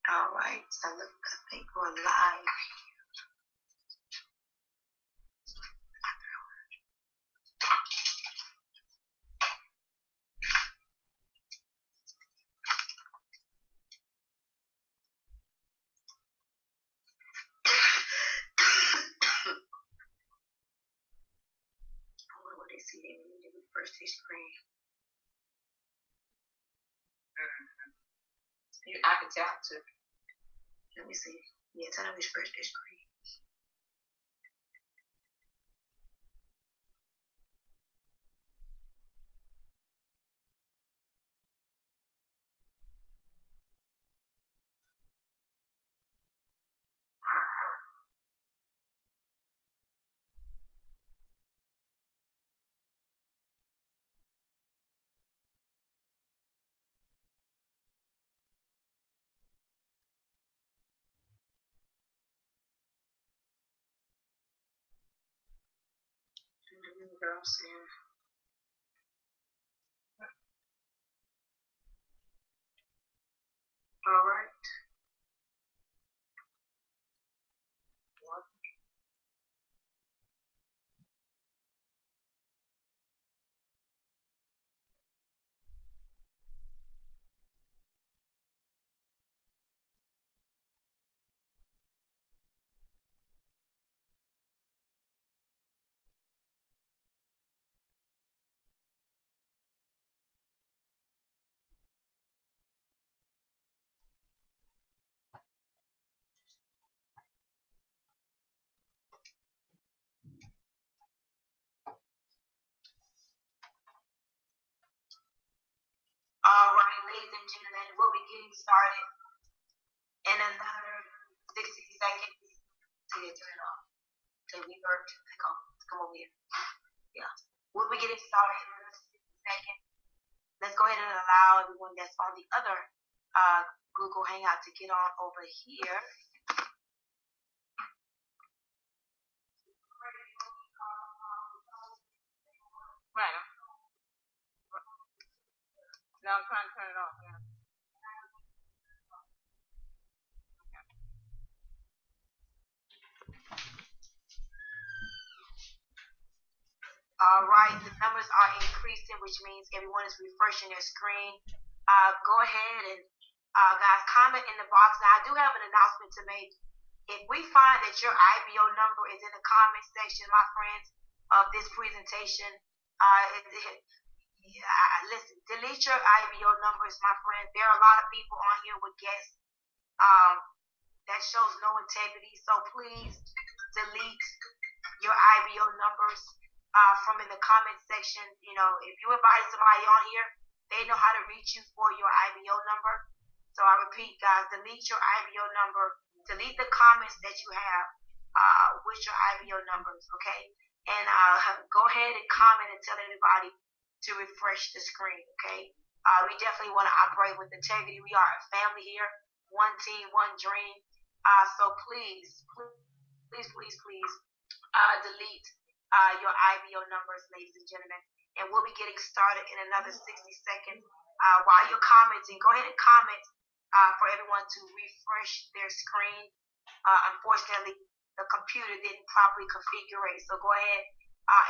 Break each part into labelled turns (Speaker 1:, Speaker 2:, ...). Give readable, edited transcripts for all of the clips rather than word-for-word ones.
Speaker 1: All right, so look, I think we're live. I wonder what they see. They need to refresh their screen.
Speaker 2: I can tell too.
Speaker 1: Let me see. Yeah, tell them to refresh their screen. Girls, yeah. All right. All right, ladies and gentlemen, we'll be getting started in another 60 seconds. Till you turn it off. Till we work. Come over here. Yeah. We'll be getting started in another 60 seconds. Let's go ahead and allow everyone that's on the other Google Hangout to get on over here.
Speaker 2: Right. No, I'm trying to turn it off. Yeah.
Speaker 1: All right, the numbers are increasing, which means everyone is refreshing their screen. Go ahead and guys, comment in the box. Now, I do have an announcement to make. If we find that your IBO number is in the comment section, my friends, of this presentation, listen, delete your IBO numbers, my friend. There are a lot of people on here with guests that shows no integrity. So please delete your IBO numbers from in the comment section. You know, if you invited somebody on here, they know how to reach you for your IBO number. So I repeat, guys, delete your IBO number. Delete the comments that you have with your IBO numbers, okay? And go ahead and comment and tell everybody to refresh the screen, okay? We definitely want to operate with integrity. We are a family here, one team, one dream. So please delete your IBO numbers, ladies and gentlemen. And we'll be getting started in another 60 seconds. While you're commenting, go ahead and comment for everyone to refresh their screen. Unfortunately, the computer didn't properly configure it. So go ahead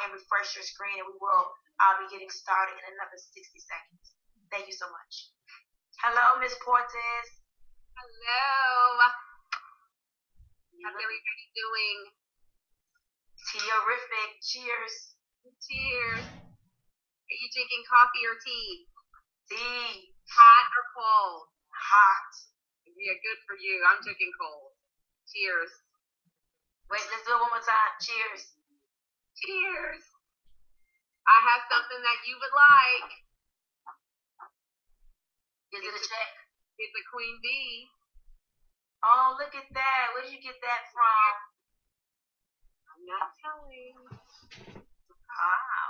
Speaker 1: and refresh your screen, and we will be getting started in another 60 seconds. Thank you so much. Hello, Miss Portes.
Speaker 2: Hello. How's everybody doing?
Speaker 1: Terrific. Cheers.
Speaker 2: Cheers. Are you drinking coffee or tea?
Speaker 1: Tea.
Speaker 2: Hot or cold?
Speaker 1: Hot.
Speaker 2: Yeah, good for you. I'm drinking cold. Cheers.
Speaker 1: Wait, let's do it one more time. Cheers.
Speaker 2: Cheers. I have something that you would like.
Speaker 1: Is it a check?
Speaker 2: It's a queen bee.
Speaker 1: Oh, look at that. Where did you get that from?
Speaker 2: I'm not telling.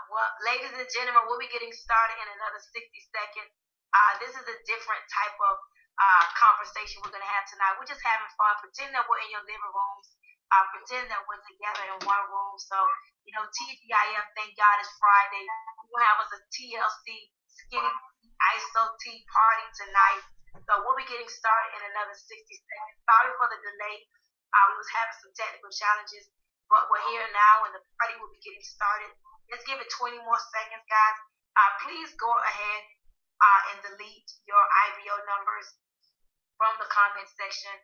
Speaker 1: Well, ladies and gentlemen, we'll be getting started in another 60 seconds. This is a different type of conversation we're going to have tonight. We're just having fun. Pretend that we're in your living rooms. Pretend that we're together in one room. So, you know, TGIF, thank God it's Friday. We'll have us a TLC skinny ISO tea party tonight. So we'll be getting started in another 60 seconds. Sorry for the delay. We was having some technical challenges, but we're here now, and the party will be getting started. Let's give it 20 more seconds, guys. Please go ahead and delete your IBO numbers from the comment section.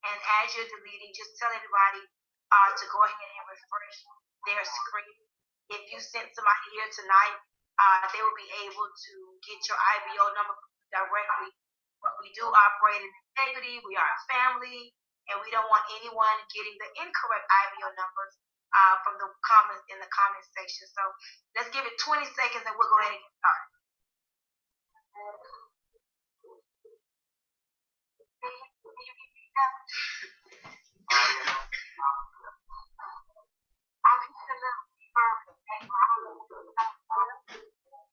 Speaker 1: And as you're deleting, just tell everybody to go ahead and refresh their screen. If you sent somebody here tonight, they will be able to get your IBO number directly. But we do operate in integrity. We are a family, and we don't want anyone getting the incorrect IBO numbers from the comments in the comment section. So let's give it 20 seconds, and we'll go ahead and get started.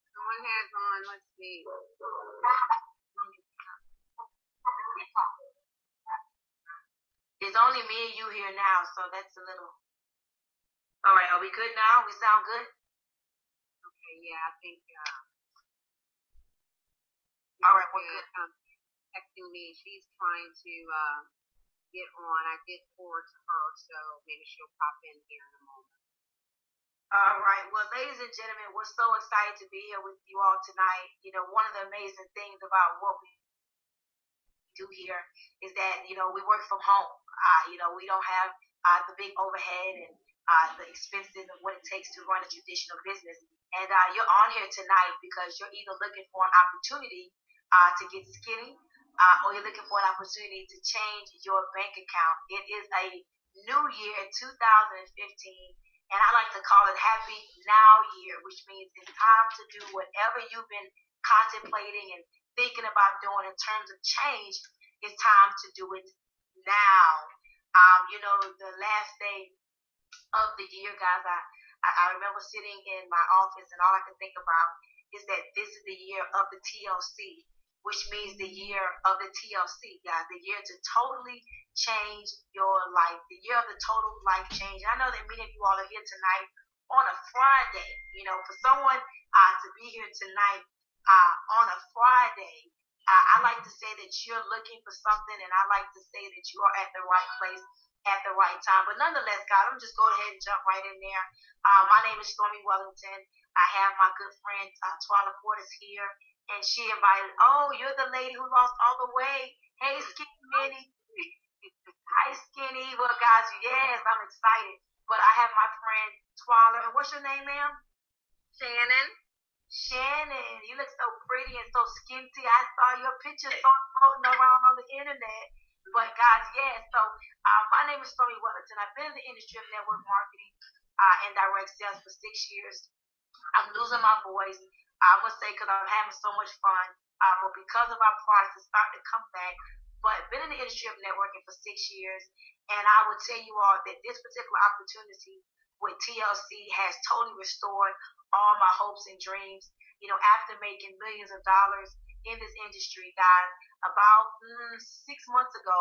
Speaker 2: Someone has on, let's see.
Speaker 1: It's only me and you here now, so that's a little. All right, are we good now? We sound good?
Speaker 2: Okay, yeah, I think.
Speaker 1: All right, we're good.
Speaker 2: Texting me, she's trying to get on. I did forward to her, so maybe she'll pop in here in a moment.
Speaker 1: All right. Well, ladies and gentlemen, we're so excited to be here with you all tonight. You know, one of the amazing things about what we do here is that, you know, we work from home. You know, we don't have the big overhead and the expenses of what it takes to run a traditional business. And you're on here tonight because you're either looking for an opportunity to get skinny or you're looking for an opportunity to change your bank account. It is a new year, 2015. And I like to call it Happy Now Year, which means it's time to do whatever you've been contemplating and thinking about doing in terms of change. It's time to do it now. You know, the last day of the year, guys, I remember sitting in my office, and all I can think about is that this is the year of the TLC, which means the year of the TLC, guys, the year to totally change your life, the year of the total life change. I know that many of you all are here tonight on a Friday. You know, for someone to be here tonight on a Friday, I like to say that you're looking for something, and I like to say that you are at the right place at the right time. But nonetheless, guys, I'm just go ahead and jump right in there. My name is Stormy Wellington. I have my good friend Twyla Portis here, and she invited, oh, you're the lady who lost all the weight. Hey, Skinny Minnie. Hi, Skinny. Well, guys, yes, I'm excited. But I have my friend Twyla. And what's your name, ma'am?
Speaker 2: Shannon.
Speaker 1: Shannon, you look so pretty and so skinty. I saw your pictures floating around on the internet. But guys, yes, so my name is Stormy Wellington. I've been in the industry of network marketing and direct sales for 6 years. I'm losing my voice, I must say, because I'm having so much fun. But because of our products, it's starting to come back. But been in the industry of networking for 6 years, and I will tell you all that this particular opportunity with TLC has totally restored all my hopes and dreams. You know, after making millions of dollars in this industry, guys, about 6 months ago,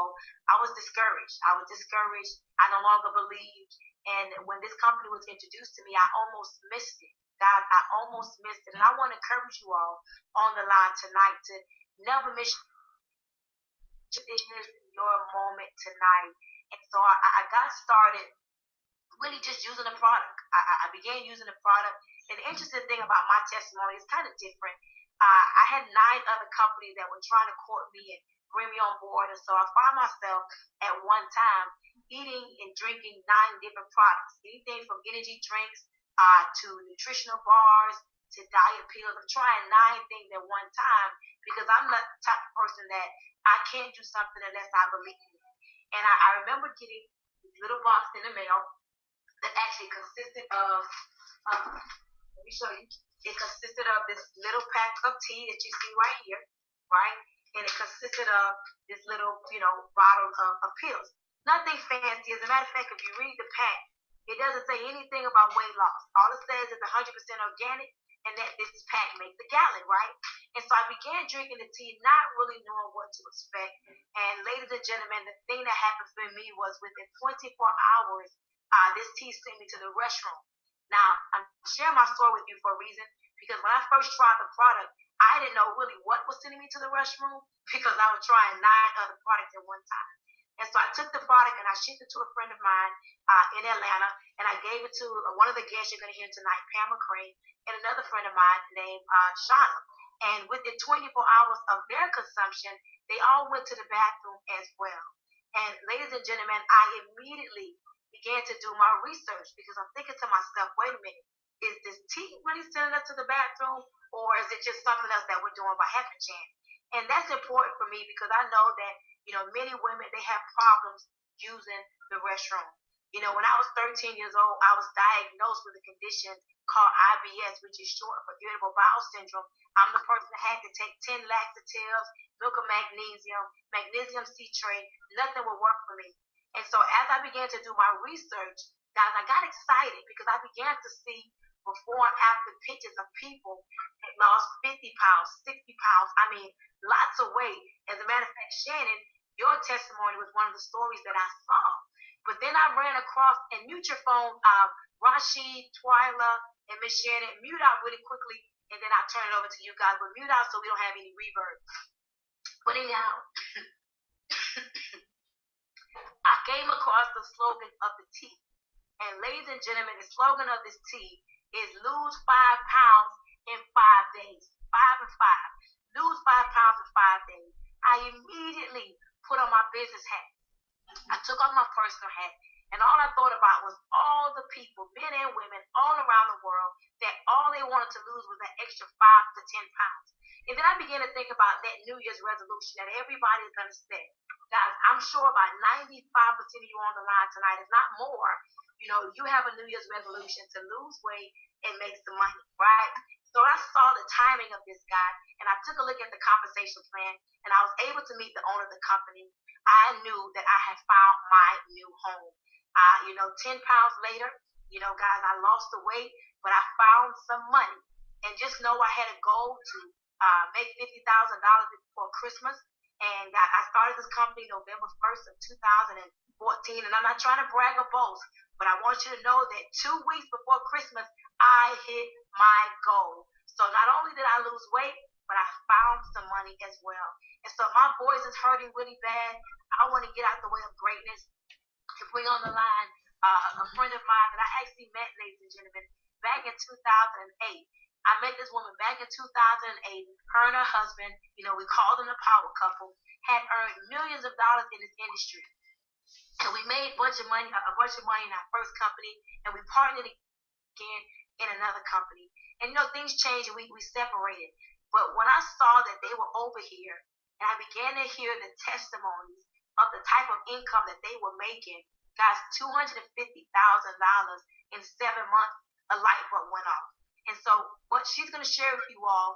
Speaker 1: I was discouraged. I no longer believed. And when this company was introduced to me, I almost missed it. Guys, I almost missed it. And I want to encourage you all on the line tonight to never miss your moment tonight. And so I got started really just using the product. I began using the product. And the interesting thing about my testimony is kind of different. I had 9 other companies that were trying to court me and bring me on board. And so I found myself at one time eating and drinking 9 different products, anything from energy drinks to nutritional bars to diet pills. I'm trying 9 things at one time because I'm not the type of person that I can't do something unless I believe in it. And I remember getting this little box in the mail that actually consisted of, let me show you. It consisted of this little pack of tea that you see right here, right? And it consisted of this little, bottle of pills. Nothing fancy. As a matter of fact, if you read the pack, it doesn't say anything about weight loss. All it says is 100% organic and that this pack makes a gallon, right? And so I began drinking the tea, not really knowing what to expect. And ladies and gentlemen, the thing that happened for me was within 24 hours, this tea sent me to the restroom. Now, I'm sharing my story with you for a reason because when I first tried the product, I didn't know really what was sending me to the restroom because I was trying 9 other products at one time. And so I took the product and I shipped it to a friend of mine in Atlanta, and I gave it to one of the guests you're going to hear tonight, Pam McCrane, and another friend of mine named Shauna. And within 24 hours of their consumption, they all went to the bathroom as well. And ladies and gentlemen, I immediately began to do my research because I'm thinking to myself, wait a minute, is this tea really sending us to the bathroom, or is it just something else that we're doing by happenstance? And that's important for me because I know that, many women, they have problems using the restroom. When I was 13 years old, I was diagnosed with a condition called IBS, which is short for irritable bowel syndrome. I'm the person that had to take 10 laxatives, milk of magnesium citrate. Nothing would work for me. And so as I began to do my research, guys, I got excited because I began to see before and after pictures of people that lost 50 pounds, 60 pounds. I mean, lots of weight. As a matter of fact, Shannon, your testimony was one of the stories that I saw. But then I ran across, and mute your phone, Rashid, Twyla, and Miss Shannon, mute out really quickly, and then I'll turn it over to you guys. But mute out so we don't have any reverb. But anyhow, I came across the slogan of the tea. And ladies and gentlemen, the slogan of this tea is lose 5 pounds in 5 days. 5 and 5. Lose 5 pounds in 5 days. I immediately put on my business hat. I took off my personal hat, and all I thought about was all the people, men and women, all around the world, that all they wanted to lose was that extra 5 to 10 pounds. And then I began to think about that New Year's resolution that everybody is going to set. Guys, I'm sure about 95% of you on the line tonight, if not more, you have a New Year's resolution to lose weight and make some money, right? So I saw the timing of this guy, and I took a look at the compensation plan, and I was able to meet the owner of the company. I knew that I had found my new home. 10 pounds later, guys, I lost the weight, but I found some money. And just know I had a goal to make $50,000 before Christmas. And I started this company November 1st of 2014. And I'm not trying to brag or boast, but I want you to know that 2 weeks before Christmas, I hit my goal. So not only did I lose weight, but I found some money as well. And so my voice is hurting really bad. I want to get out the way of greatness to bring on the line a friend of mine that I actually met, ladies and gentlemen, back in 2008. I met this woman back in 2008. Her and her husband, we called them the power couple, had earned millions of dollars in this industry. And we made a bunch of money in our first company, and we partnered again in another company. And things changed, and we separated. But when I saw that they were over here, and I began to hear the testimonies of the type of income that they were making, guys, $250,000 in 7 months, a light bulb went off. And so what she's going to share with you all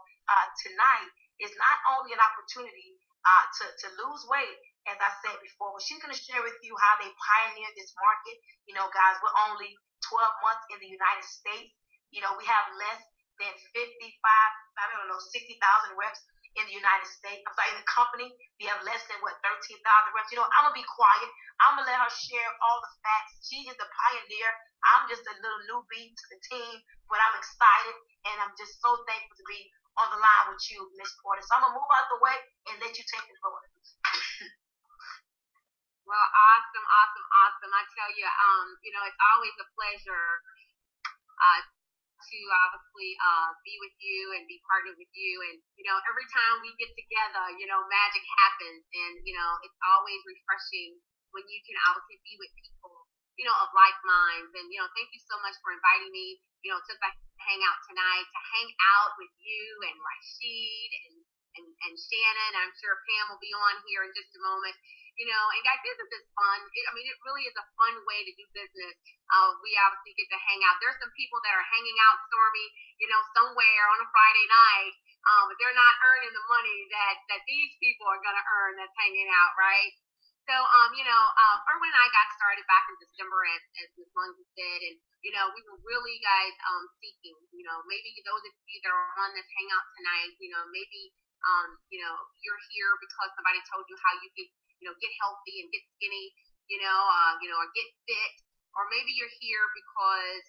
Speaker 1: tonight is not only an opportunity to lose weight, as I said before, but she's going to share with you how they pioneered this market. Guys, we're only 12 months in the United States. We have less than 60,000 reps in the United States. I'm sorry, in the company, we have less than 13,000 reps. I'm going to be quiet. I'm going to let her share all the facts. She is the pioneer. I'm just a little newbie to the team, but I'm excited, and I'm just so thankful to be on the line with you, Miss Porter. So I'm going to move out the way and let you take the floor.
Speaker 2: Well, awesome. I tell you, it's always a pleasure to obviously be with you and be partnered with you. And, every time we get together, magic happens. And, it's always refreshing when you can obviously be with people, of like minds. And, thank you so much for inviting me, to the Hangout tonight, to hang out with you and Rashid and Shannon. I'm sure Pam will be on here in just a moment. And guys, business is fun. It really is a fun way to do business. We obviously get to hang out. There's some people that are hanging out, Stormy, somewhere on a Friday night, but they're not earning the money that these people are going to earn that's hanging out, right? So, Erwin and I got started back in December, as Ms. Munson said, and, we were really, guys, seeking, maybe those of you that are on this hangout tonight, maybe, you're here because somebody told you how you could, get healthy and get skinny, or get fit, or maybe you're here because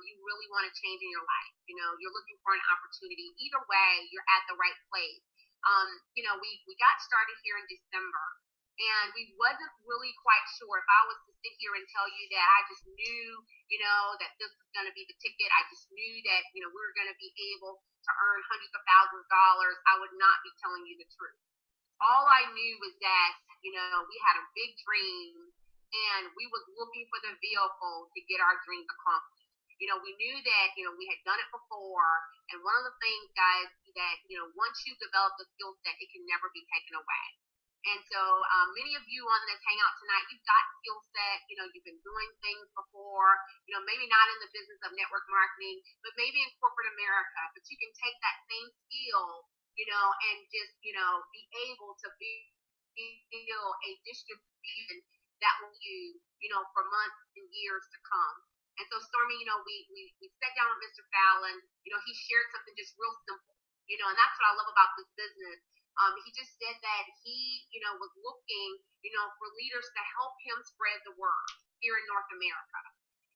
Speaker 2: you really want to change in your life. You're looking for an opportunity. Either way, you're at the right place. We got started here in December, and we wasn't really quite sure. If I was to sit here and tell you that I just knew, that this was going to be the ticket, I just knew that, we were going to be able to earn hundreds of thousands of dollars, I would not be telling you the truth. All I knew was that, we had a big dream, and we was looking for the vehicle to get our dreams accomplished. We knew that, we had done it before, and one of the things, guys, that, once you develop the skill set, it can never be taken away. And so many of you on this Hangout tonight, you've got skill set, you've been doing things before, maybe not in the business of network marketing, but maybe in corporate America, but you can take that same skill, and just, be able to build a distribution that will use, for months and years to come. And so, Stormy, we sat down with Mr. Fallon. He shared something just real simple, and that's what I love about this business. He just said that he, was looking, for leaders to help him spread the word here in North America.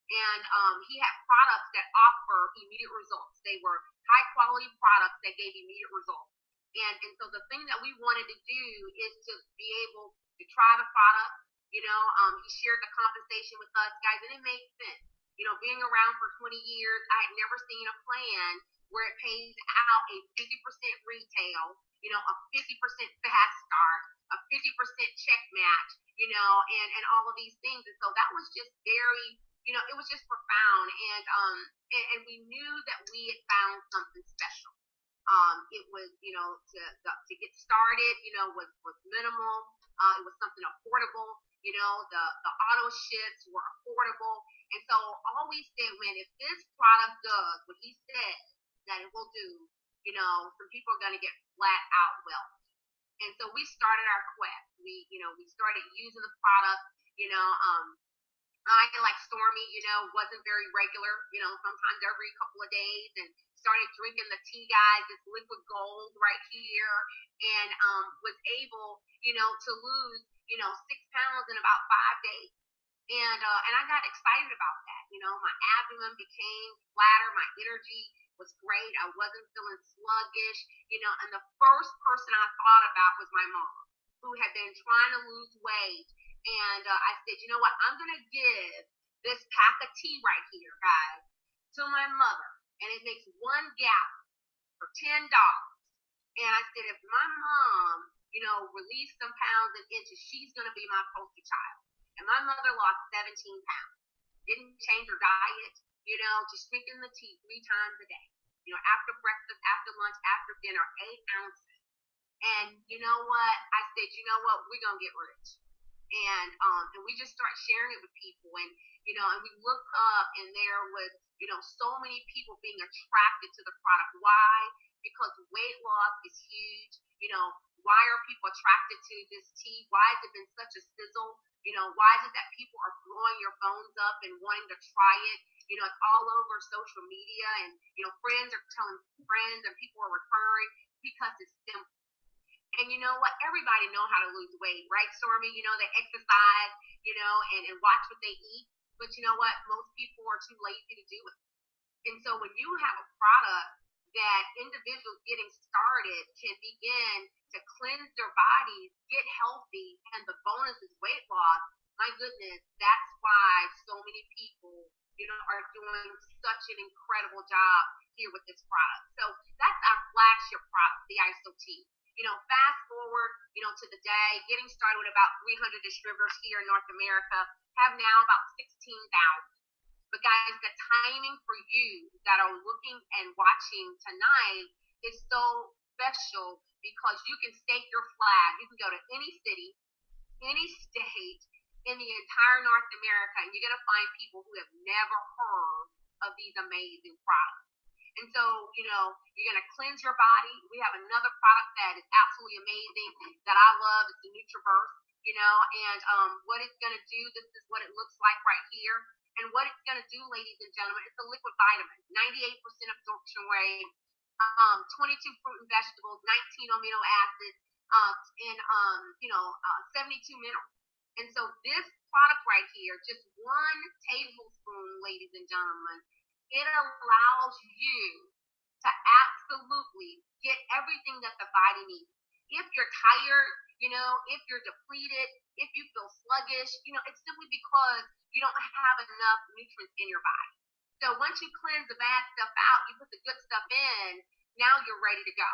Speaker 2: And he had products that offer immediate results. They were high quality products that gave immediate results. And so the thing that we wanted to do is to be able to try the product. He shared the compensation with us, guys, and it made sense. Being around for 20 years, I had never seen a plan where it pays out a 50% retail, a 50% fast start, a 50% check match, and all of these things. And so that was just very, it was just profound. And we knew that we had found something special. It was, to get started, was minimal. It was something affordable. The auto ships were affordable. And so all we said, man, if this product does what he said that it will do, some people are going to get flat out wealthy. And so we started our quest. We started using the product. I, like Stormy, wasn't very regular, sometimes every couple of days, and started drinking the tea, guys, this liquid gold right here, and was able, to lose, 6 pounds in about 5 days. And I got excited about that. My abdomen became flatter, my energy was great. I wasn't feeling sluggish, and the first person I thought about was my mom, who had been trying to lose weight. And I said, you know what, I'm going to give this pack of tea right here, guys, to my mother. And it makes 1 gallon for $10. And I said, if my mom, release some pounds and inches, she's going to be my poster child. And my mother lost 17 pounds. Didn't change her diet, just drinking the tea 3 times a day. After breakfast, after lunch, after dinner, 8 ounces. And you know what? I said, we're going to get rich. And we just start sharing it with people. And, and we looked up, and there was, so many people being attracted to the product. Why? Because weight loss is huge. Why are people attracted to this tea? Why has it been such a sizzle? Why is it that people are blowing your phones up and wanting to try it? It's all over social media, and, friends are telling friends, and people are referring because it's simple. And you know what? Everybody know how to lose weight, right, Stormy? They exercise, and watch what they eat. But you know what? Most people are too lazy to do it. And so when you have a product that individuals getting started can begin to cleanse their bodies, get healthy, and the bonus is weight loss, my goodness, that's why so many people, are doing such an incredible job here with this product. So that's our flagship product, the ISO Tea. Fast forward, to the day, getting started with about 300 distributors here in North America, have now about 16,000. But guys, the timing for you that are looking and watching tonight is so special because you can stake your flag. You can go to any city, any state in the entire North America, and you're going to find people who have never heard of these amazing products. And so, you're going to cleanse your body. We have another product that is absolutely amazing that I love. It's the NutriBurst, and what it's going to do, this is what it looks like right here. And what it's going to do, ladies and gentlemen, it's a liquid vitamin, 98% absorption rate, 22 fruit and vegetables, 19 amino acids, and 72 minerals. And so this product right here, just 1 tablespoon, ladies and gentlemen, it allows you to absolutely get everything that the body needs. If you're tired, if you're depleted, if you feel sluggish, it's simply because you don't have enough nutrients in your body. So once you cleanse the bad stuff out, you put the good stuff in, now you're ready to go.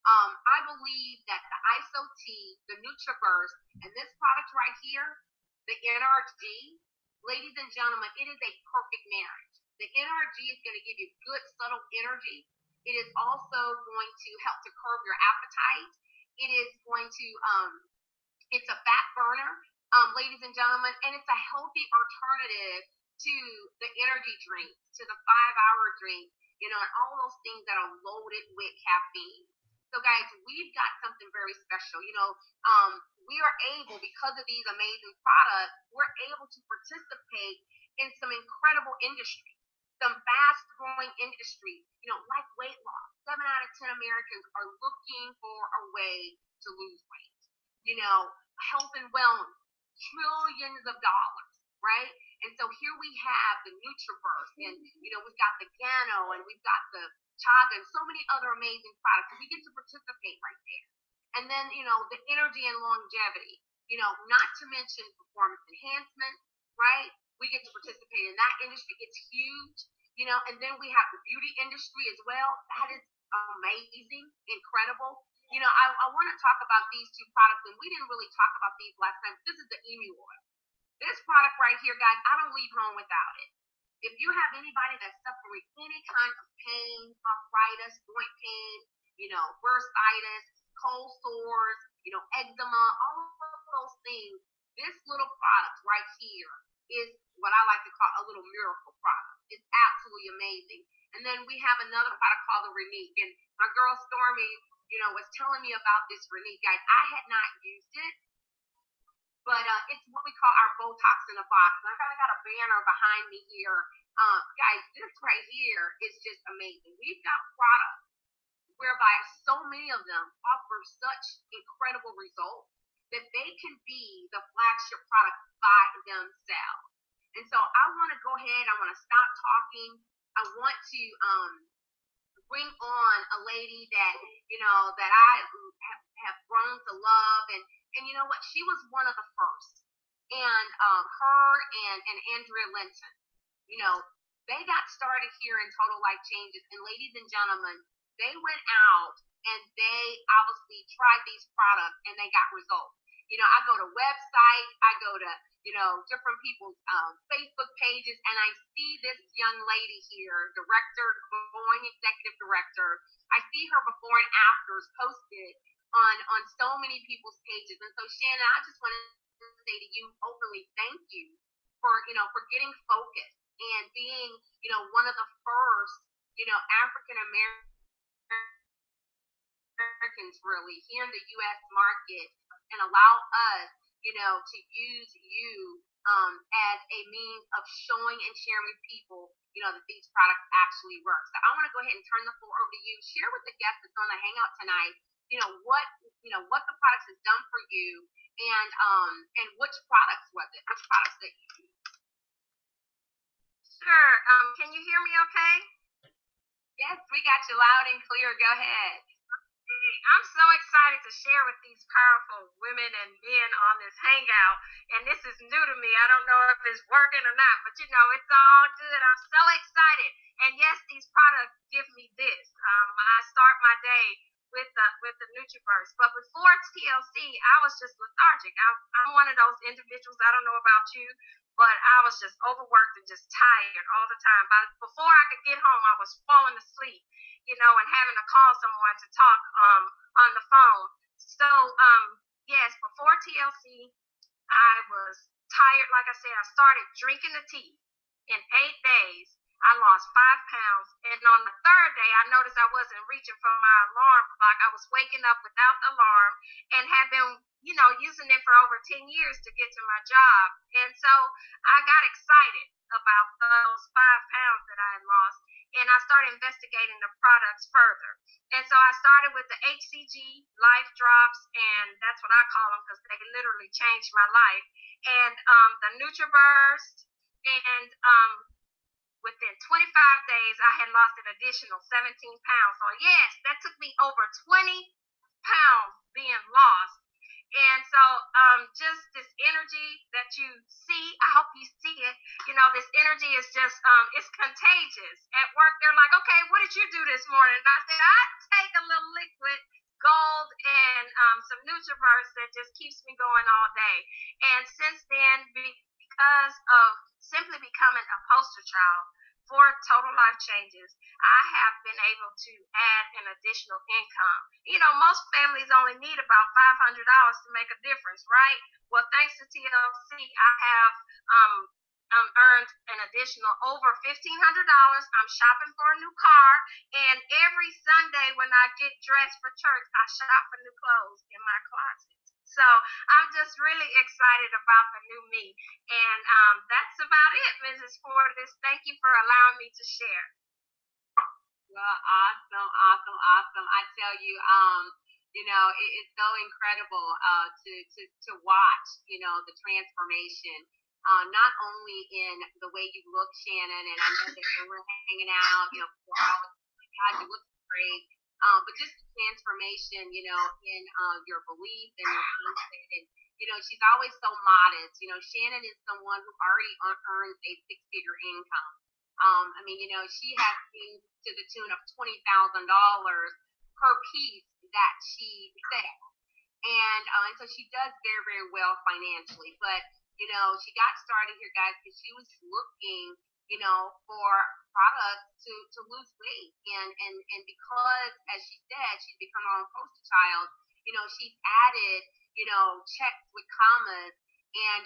Speaker 2: I believe that the ISO-T, the NutriBurst, and this product right here, the NRG, ladies and gentlemen, it is a perfect marriage. The NRG is going to give you good, subtle energy. It is also going to help to curb your appetite. It is going to, it's a fat burner, ladies and gentlemen, and it's a healthy alternative to the energy drinks, to the 5-hour drink, and all those things that are loaded with caffeine. So guys, we've got something very special. We are able, because of these amazing products, we're able to participate in some incredible industries, some fast-growing industries, like weight loss. 7 out of 10 Americans are looking for a way to lose weight. Health and wellness, trillions of dollars, right? And so here we have the NutriBurst, and we've got the Gano, and we've got the Chaga, and so many other amazing products. We get to participate right there. And then, the energy and longevity, not to mention performance enhancement, right? We get to participate in that industry. It's huge, and then we have the beauty industry as well. That is amazing, incredible. I want to talk about these 2 products, and we didn't really talk about these last time. This is the emu oil. This product right here, guys, I don't leave home without it. If you have anybody that's suffering any kind of pain, arthritis, joint pain, bursitis, cold sores, eczema, all of those things, this little product right here is what I like to call a little miracle product. It's absolutely amazing. And then we have another product called the Renique. And my girl Stormy, was telling me about this Renique. Guys, I had not used it, but it's what we call our Botox in a box. And I kind of got a banner behind me here. Guys, this right here is just amazing. We've got products whereby so many of them offer such incredible results that they can be the flagship product by themselves. And so I want to go ahead, I want to stop talking. I want to bring on a lady that, that I have grown to love. And you know what? She was one of the first. And her and Andrea Linton, they got started here in Total Life Changes. And ladies and gentlemen, they went out and they obviously tried these products and they got results. I go to websites, I go to, different people's Facebook pages, and I see this young lady here, going executive director. I see her before and afters posted on so many people's pages. And so Shannon, I just want to say to you openly, thank you for getting focused and being, one of the first, African Americans really here in the U.S. market, and allow us, to use you as a means of showing and sharing with people, that these products actually work. So I want to go ahead and turn the floor over to you. Share with the guests that's on the Hangout tonight, what the products has done for you, and which products was it? Which products that you use?
Speaker 1: Sure. Can you hear me okay?
Speaker 2: Yes, we got you loud and clear. Go ahead.
Speaker 1: I'm so excited to share with these powerful women and men on this Hangout. And this is new to me. I don't know if it's working or not, but it's all good. I'm so excited. And yes, these products give me this. I start my day with the NutriBurst. But before TLC, I was just lethargic. I'm one of those individuals, I don't know about you, but I was just overworked and just tired all the time. Before I could get home, I was falling asleep, and having to call someone to talk on the phone. So, yes, before TLC, I was tired. Like I said, I started drinking the tea. In 8 days, I lost 5 pounds. And on the third day, I noticed I wasn't reaching for my alarm clock. I was waking up without the alarm and had been, using it for over 10 years to get to my job. And so I got excited about those 5 pounds that I had lost. And I started investigating the products further. And so I started with the HCG Life Drops, and that's what I call them because they literally changed my life. And the NutriBurst, and within 25 days, I had lost an additional 17 pounds. So yes, that took me over 20 pounds being lost. And so just this energy that you see, I hope you see it. This energy is just, it's contagious. At work, they're like, okay, what did you do this morning? And I said, I take a little liquid gold and some NutriBurst that just keeps me going all day. And since then, because of simply becoming a poster child for total life changes, I have been able to add an additional income. Most families only need about $500 to make a difference, right? Well, thanks to TLC, I have earned an additional over $1,500. I'm shopping for a new car, and every Sunday when I get dressed for church, I shop for new clothes in my closet. So I'm just really excited about the new me. And that's about it, Mrs. Fortis. Thank you for allowing me to share.
Speaker 2: Well, awesome. I tell you, it's so incredible to watch, the transformation. Not only in the way you look, Shannon, and I know that when we're hanging out, we're always, God, you look great. But just the transformation, in your belief and your mindset. And, she's always so modest. Shannon is someone who already earns a six-figure income. She has things to the tune of $20,000 per piece that she sells. And so she does very, very well financially. But, she got started here, guys, because she was looking, for products to lose weight. And because, as she said, she's become her own poster child, she's added, checks with commas. And,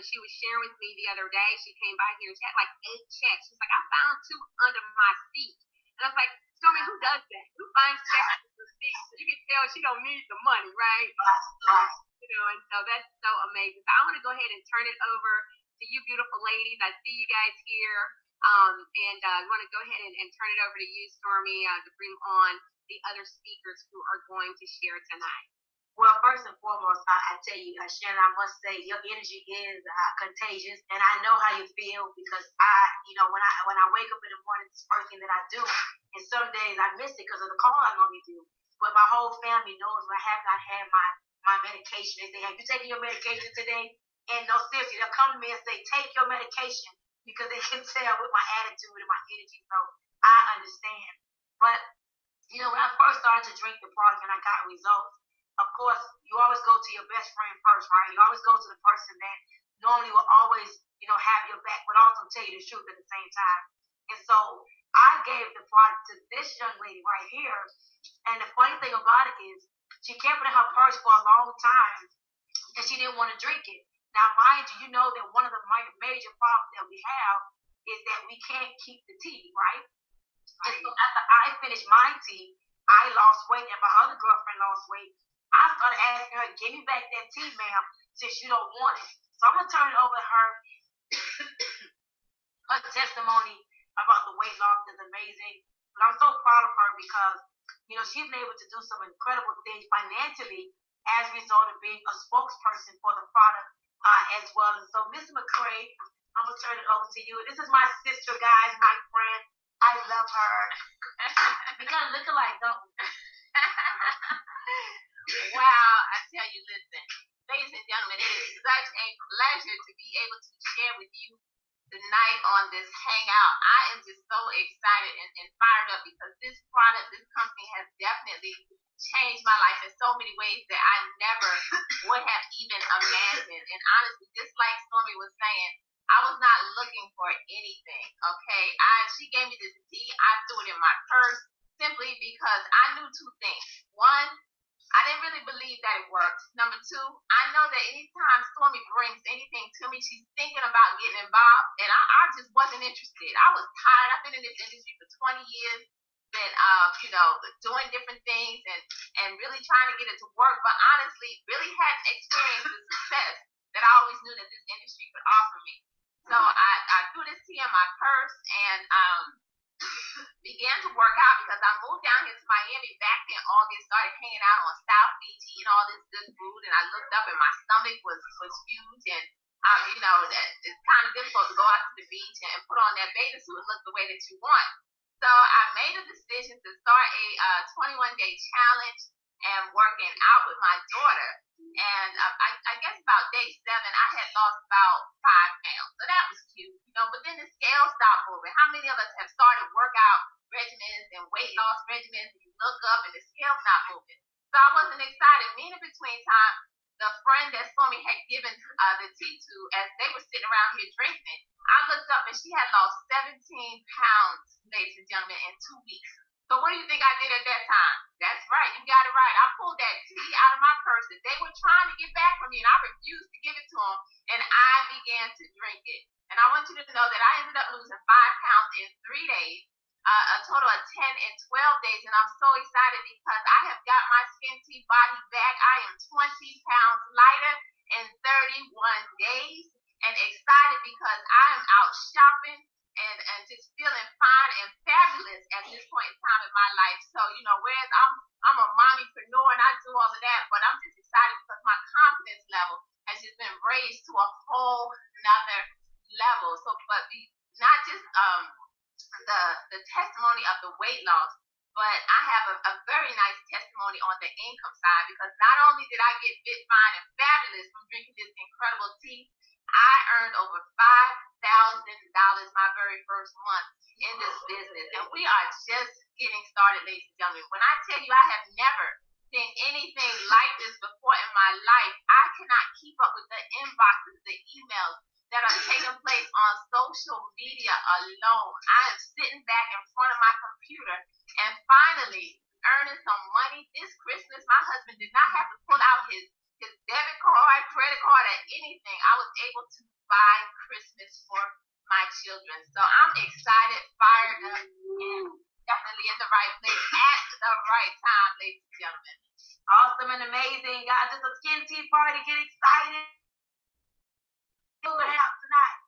Speaker 2: she was sharing with me the other day, she came by here, she had like 8 checks. She's like, I found 2 under my seat. And I was like, Stormy, who does that? Who finds checks under her seat? So you can tell she don't need the money, right? And so that's so amazing. So I want to go ahead and turn it over to you beautiful ladies. I see you guys here. And I want to go ahead and turn it over to you, Stormy, to bring on the other speakers who are going to share tonight.
Speaker 1: Well, first and foremost, I tell you, Shannon, I must say your energy is contagious, and I know how you feel because when I wake up in the morning, it's the first thing that I do. And some days I miss it because of the call I normally do. But my whole family knows when I have not had my medication. They say, have you taken your medication today? And no, seriously, they'll come to me and say, take your medication because they can tell with my attitude and my energy. So I understand. But, when I first started to drink the product and I got results, of course, you always go to your best friend first, right? You always go to the person that normally will always, have your back, but also tell you the truth at the same time. And so I gave the product to this young lady right here. And the funny thing about it is she kept it in her purse for a long time and she didn't want to drink it. Now, mind you, you know that one of the major problems that we have is that we can't keep the tea, right? And so after I finished my tea, I lost weight and my other girlfriend lost weight. I started asking her, give me back that tea, ma'am, since you don't want it. So I'm going to turn it over to her. Her testimony about the weight loss is amazing. But I'm so proud of her because, she's been able to do some incredible things financially as a result of being a spokesperson for the product as well. And so, Ms. McCray, I'm going to turn it over to you. This is my sister, guys, my friend. I love her. We kind of look alike, don't we?
Speaker 3: Wow, I tell you, listen, ladies and gentlemen, it is such a pleasure to be able to share with you tonight on this hangout. I am just so excited and fired up because this product, this company has definitely changed my life in so many ways that I never would have even imagined. And honestly, just like Stormy was saying, I was not looking for anything, okay? She gave me this tea. I threw it in my purse simply because I knew 2 things. One, I I didn't really believe that it worked. Number two, I know that anytime Stormy brings anything to me, she's thinking about getting involved, and I just wasn't interested. I was tired. I've been in this industry for 20 years, been doing different things and really trying to get it to work, but honestly, really hadn't experienced the success that I always knew that this industry could offer me. So I threw this tea in my purse and began to work out because I moved down here to Miami back in August, started hanging out on South Beach, eating all this good food, and I looked up and my stomach was huge, and that it's kind of difficult to go out to the beach and put on that bathing suit and look the way that you want. So I made a decision to start a 21-day challenge and working out with my daughter. And I guess about day 7, I had lost about 5 pounds. So that was cute, but then the scale stopped moving. How many of us have started workout regimens and weight loss regimens and you look up and the scale's not moving? So I wasn't excited. In between time, the friend that Stormy had given the tea to, as they were sitting around here drinking, I looked up and she had lost 17 pounds, ladies and gentlemen, in 2 weeks. So what do you think I did at that time? That's right. You got it right. I pulled that tea out of my purse that they were trying to get back from me, and I refused to give it to them, and I began to drink it. And I want you to know that I ended up losing 5 pounds in 3 days, a total of 10 and 12 days, and I'm so excited because I have got my Skin Tea body back. I am 20 pounds lighter in 31 days, and excited because I am out shopping and just feeling fine and fabulous at this point in time in my life. So, whereas I'm a mommypreneur and I do all of that, but I'm just excited because my confidence level has just been raised to a whole nother level. So, but not just the testimony of the weight loss, but I have a very nice testimony on the income side because not only did I get fit, fine, and fabulous from drinking this incredible tea, I earned over $5,000 my very first month in this business. And we are just getting started, ladies and gentlemen. When I tell you I have never seen anything like this before in my life, I cannot keep up with the inboxes, the emails that are taking place on social media alone. I am sitting back in front of my computer and finally earning some money this Christmas. My husband did not have to pull out his debit card, credit card, or anything. I was able to buy Christmas for my children. So I'm excited, fired up, and definitely in the right place at the right time, ladies and gentlemen.
Speaker 1: Awesome and amazing, guys. It's a Skin Tea party. Get excited. We're out tonight.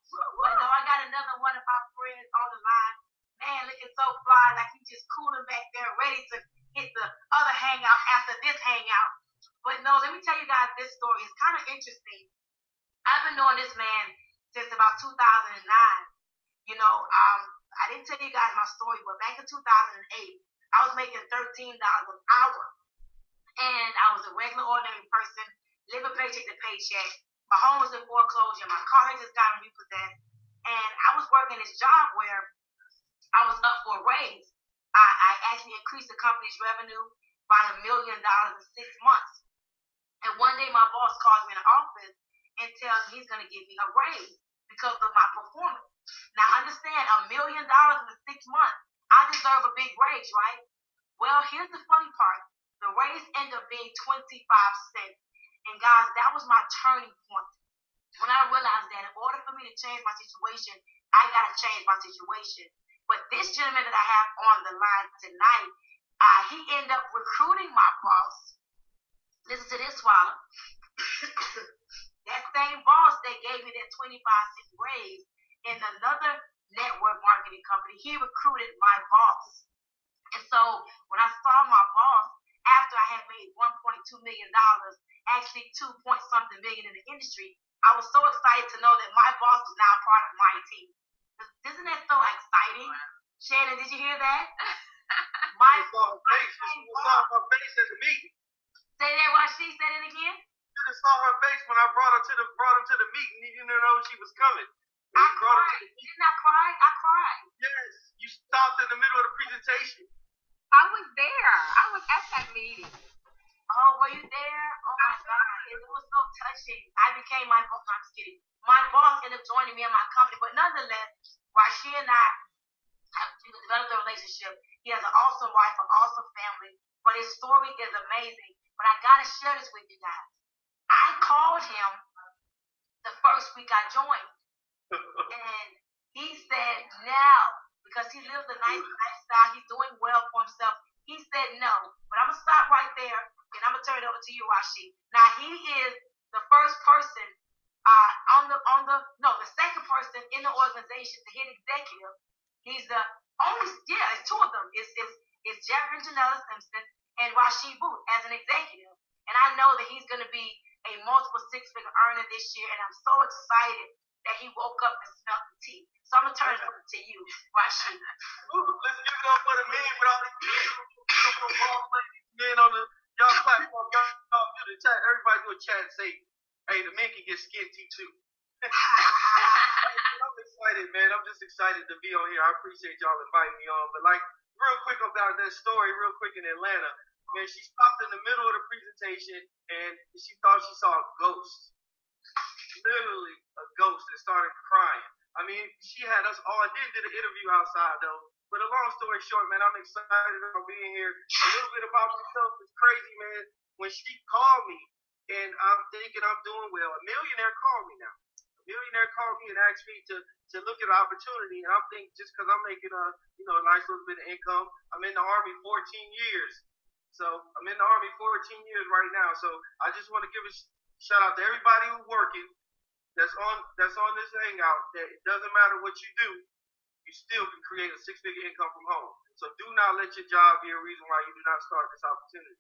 Speaker 1: I got another one of our friends on the line. Man, looking so fly, like he's just cooling back there, ready to hit the other hangout after this hangout. But no, let me tell you guys this story. It's kind of interesting. I've been knowing this man since about 2009. I didn't tell you guys my story, but back in 2008, I was making $13 an hour. And I was a regular, ordinary person, living paycheck to paycheck. My home was in foreclosure. My car had just gotten repossessed. And I was working this job where I was up for a raise. I actually increased the company's revenue by $1 million in 6 months. And one day my boss calls me in the office and tells me he's going to give me a raise because of my performance. Now understand, $1 million in 6 months. I deserve a big raise, right? Well, here's the funny part. The raise ended up being 25 cents. And guys, that was my turning point. When I realized that in order for me to change my situation, I got to change my situation. But this gentleman that I have on the line tonight, he ended up recruiting my boss. Listen to this, Swallow. That same boss that gave me that 25-cent raise in another network marketing company, he recruited my boss. And so when I saw my boss, after I had made $1.2 million, actually 2-point-something million in the industry, I was so excited to know that my boss was now part of my team. Isn't that so exciting? Shannon, did you hear that? My
Speaker 4: saw her face. You saw her face at the meeting.
Speaker 1: Say that while she said it again.
Speaker 4: You just saw her face when I brought her to the meeting. You didn't know she was coming.
Speaker 1: I cried. Didn't I cry? I cried.
Speaker 4: Yes. You stopped in the middle of the presentation.
Speaker 2: I was there. I was at that meeting.
Speaker 1: Oh, were you there? Oh my God. It was so touching. I became my boss. I'm just kidding. My boss ended up joining me in my company, but nonetheless, while she and I have developed a relationship, he has an awesome wife, an awesome family. but his story is amazing. But I gotta share this with you guys. I called him the first week I joined, and he said now, because he lives a nice lifestyle, he's doing well for himself. He said no, but I'm gonna stop right there, and I'm gonna turn it over to you, Rashid. Now he is the first person the second person in the organization to hit executive. He's the only, it's two of them. It's Jeffrey Janella Simpson and Rashid Booth as an executive. And I know that he's going to be a multiple six-figure earner this year, and I'm so excited that he woke up and smelled the tea. So I'm going to turn it over to you, Rashid.
Speaker 4: Let's give it up for the men with all these beautiful ball ladies, men on the y'all platform. Y'all do the chat. Everybody do a chat and say, hey, the men can get skin tea too. I'm excited, man. I'm just excited to be on here. I appreciate y'all inviting me on. But like, real quick about that story, real quick in Atlanta, man, she stopped in the middle of the presentation and she thought she saw a ghost. Literally a ghost, and started crying. I mean, she had us all. I did an interview outside though. But a long story short, man, I'm excited about being here. A little bit about myself is crazy, man. When she called me, and I'm thinking I'm doing well, a millionaire called me now. A millionaire called me and asked me to look at an opportunity, and I'm thinking just because I'm making a nice little bit of income, I'm in the Army 14 years. So I'm in the Army 14 years right now. So I just want to give a shout out to everybody who's working that's on this Hangout. That it doesn't matter what you do, you still can create a six-figure income from home. So do not let your job be a reason why you do not start this opportunity.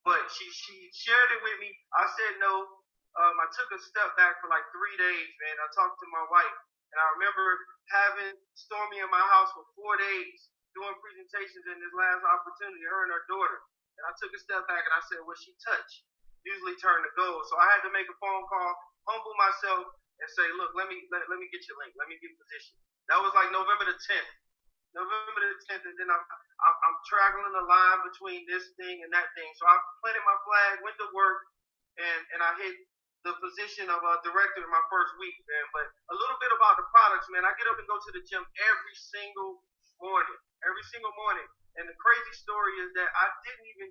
Speaker 4: But she shared it with me. I said no. I took a step back for like 3 days, man. I talked to my wife, and I remember having Stormy in my house for 4 days doing presentations in this last opportunity, her and her daughter. And I took a step back, and I said, what she touched usually turned to gold. So I had to make a phone call, humble myself, and say, look, let me get your link. Let me get positioned. That was like November the 10th. And then I'm traveling the line between this thing and that thing. So I planted my flag, went to work, and I hit the position of a director in my first week, man. But a little bit about the products, man. I get up and go to the gym every single morning. And the crazy story is that I didn't even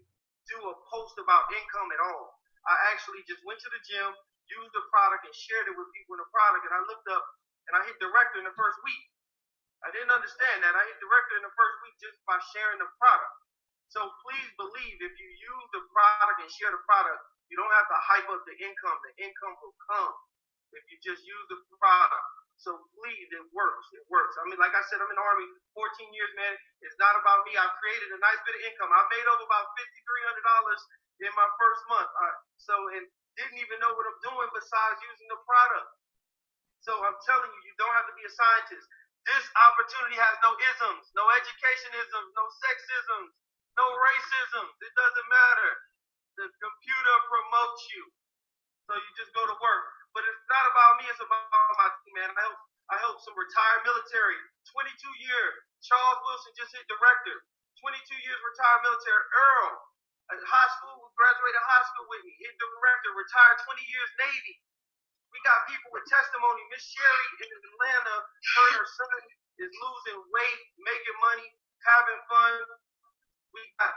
Speaker 4: do a post about income at all. I actually just went to the gym, used the product, and shared it with people in the product. And I looked up, and I hit director in the first week. I didn't understand that. I hit director in the first week just by sharing the product. So please believe, if you use the product and share the product, you don't have to hype up the income. The income will come if you just use the product. So please, it works. It works. I mean, like I said, I'm in the Army 14 years, man. It's not about me. I've created a nice bit of income. I made over about $5,300 in my first month. And didn't even know what I'm doing besides using the product. So I'm telling you, you don't have to be a scientist. This opportunity has no isms, no educationisms, no sexisms, no racism. It doesn't matter. The computer promotes you. So you just go to work. But it's not about me, it's about my team, man. I help some retired military. 22-year. Charles Wilson just hit director. 22 years retired military. Earl, graduated high school with me. Hit director, retired 20 years Navy. We got people with testimony. Miss Sherry in Atlanta, her and her son is losing weight, making money, having fun. We got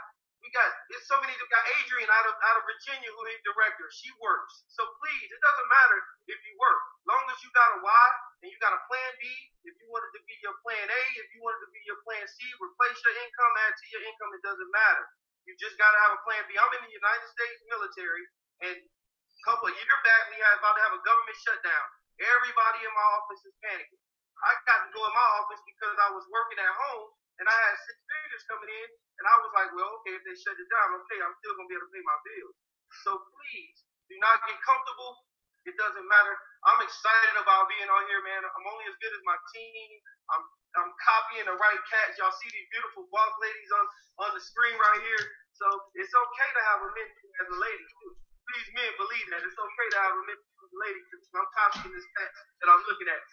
Speaker 4: it's so many. We got Adrian out of Virginia who hit director. She works. So please, it doesn't matter if you work. As long as you got a why and you got a plan B, if you wanted to be your plan A, if you wanted to be your plan C, replace your income, add to your income, it doesn't matter. You just gotta have a plan B. I'm in the United States military, and a couple of years back, we had about to have a government shutdown. Everybody in my office is panicking. I got to go in my office because I was working at home, and I had 6 figures coming in, and I was like, well, okay, if they shut it down, okay, I'm still going to be able to pay my bills. So please, do not get comfortable. It doesn't matter. I'm excited about being on here, man. I'm only as good as my team. I'm copying the right cats. Y'all see these beautiful boss ladies on the screen right here. So it's okay to have a mentor as a lady, too. Please, men, believe that. It's okay to have a mentor as a lady, because I'm copying this cat that I'm looking at.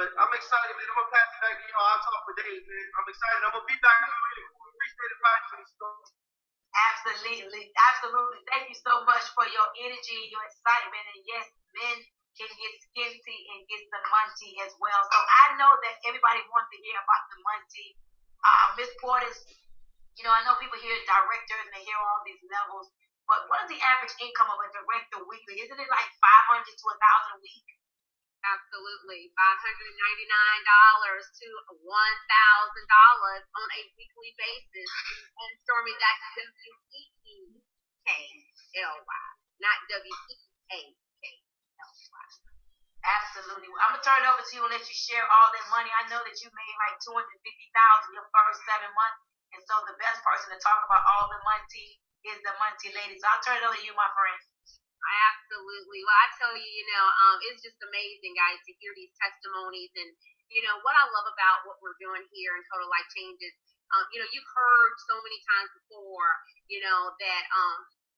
Speaker 4: But I'm excited, man. I'm going to pass it back to y'all. I'll talk for days, man. I'm excited. I'm going to be back. Appreciate it, guys.
Speaker 1: Absolutely. Thank you so much for your energy, your excitement, and yes, men can get skin tea and get the Mon-Tea as well. So I know that everybody wants to hear about the Mon-Tea. Miss Porter's I know people hear directors and they hear all these levels, but what is the average income of a director weekly? Isn't it like 500 to 1,000 a week?
Speaker 2: Absolutely. $599 to $1,000 on a weekly basis. And Stormy, that's W-E-E-K-L-Y, not W-E-A-K-L-Y.
Speaker 1: Absolutely. I'm gonna turn it over to you and let you share all that money. I know that you made like 250,000 your first 7 months, and so the best person to talk about all the Mon-Tea is the Mon-Tea lady. So I'll turn it over to you, my friend.
Speaker 2: Absolutely. Well, I tell you, it's just amazing, guys, to hear these testimonies. And, what I love about what we're doing here in Total Life Changes, you've heard so many times before, that,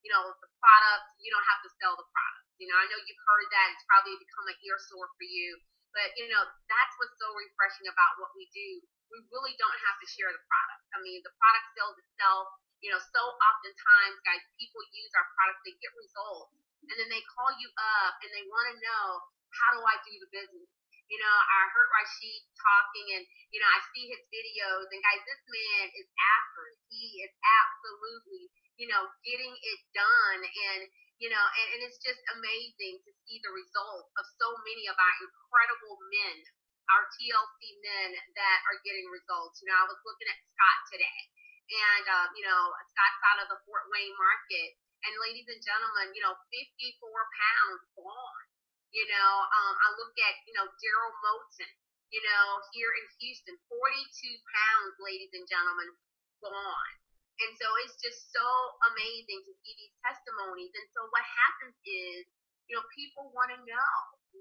Speaker 2: the product, you don't have to sell the product. I know you've heard that. It's probably become an ear sore for you. But, that's what's so refreshing about what we do. We really don't have to share the product. I mean, the product sells itself. So oftentimes, guys, people use our products, they get results, and then they call you up and they want to know, how do I do the business? I heard Rashid talking, and, I see his videos, and guys, this man is after it. He is absolutely, getting it done, and, and it's just amazing to see the results of so many of our incredible men, our TLC men that are getting results. I was looking at Scott today, and, Scott's out of the Fort Wayne market, and ladies and gentlemen, 54 pounds gone. I look at, Daryl Moten, here in Houston, 42 pounds, ladies and gentlemen, gone. And so it's just so amazing to see these testimonies. And so what happens is, people want to know,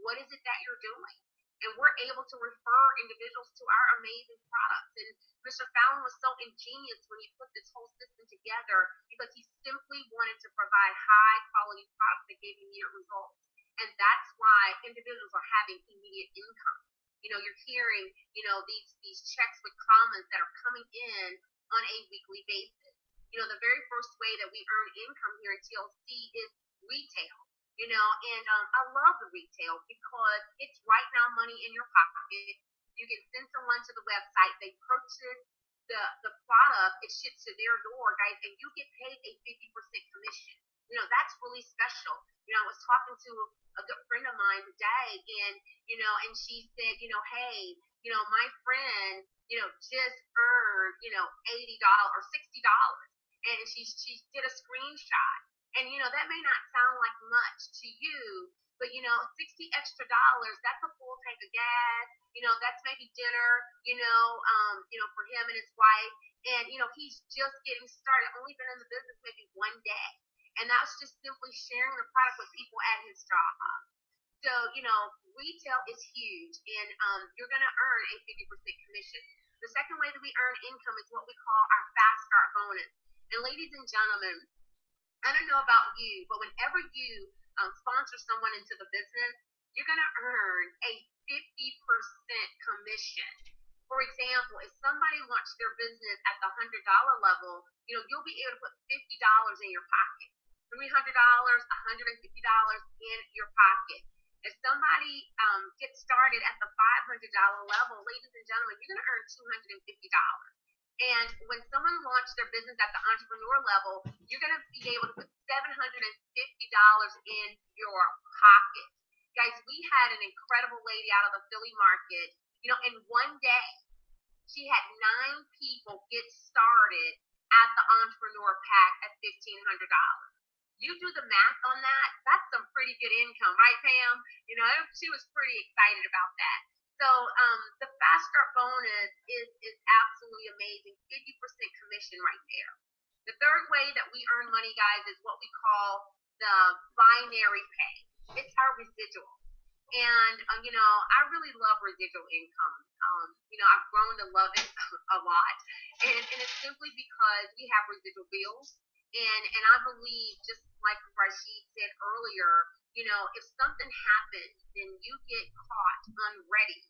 Speaker 2: what is it that you're doing? And we're able to refer individuals to our amazing products. And Mr. Fallon was so ingenious when he put this whole system together, because he simply wanted to provide high quality products that gave immediate results. And that's why individuals are having immediate income. You're hearing, these checks with comments that are coming in on a weekly basis. The very first way that we earn income here at TLC is retail. And I love the retail because it's right now money in your pocket. You can send someone to the website, they purchase the product, it ships to their door, guys, and you get paid a 50% commission. That's really special. I was talking to a good friend of mine today, and, and she said, hey, my friend, just earned, $80 or $60. And she did a screenshot. And, that may not sound like much to you, but, 60 extra dollars, that's a full tank of gas. That's maybe dinner, for him and his wife. And, he's just getting started, only been in the business maybe one day. And that's just simply sharing the product with people at his job. So, retail is huge, and you're going to earn a 50% commission. The second way that we earn income is what we call our fast start bonus. And ladies and gentlemen, I don't know about you, but whenever you sponsor someone into the business, you're going to earn a 50% commission. For example, if somebody launched their business at the $100 level, you'll be able to put $50 in your pocket. $300, $150 in your pocket. If somebody gets started at the $500 level, ladies and gentlemen, you're going to earn $250. And when someone launched their business at the entrepreneur level, you're going to be able to put $750 in your pocket. Guys, we had an incredible lady out of the Philly market. In one day, she had 9 people get started at the entrepreneur pack at $1,500. You do the math on that, that's some pretty good income, right, Pam? She was pretty excited about that. So the fast start bonus is absolutely amazing, 50% commission right there. The third way that we earn money, guys, is what we call the binary pay. It's our residual. And, I really love residual income. I've grown to love it a lot. And it's simply because we have residual bills. And I believe, just like Rashid said earlier, if something happens and you get caught unready,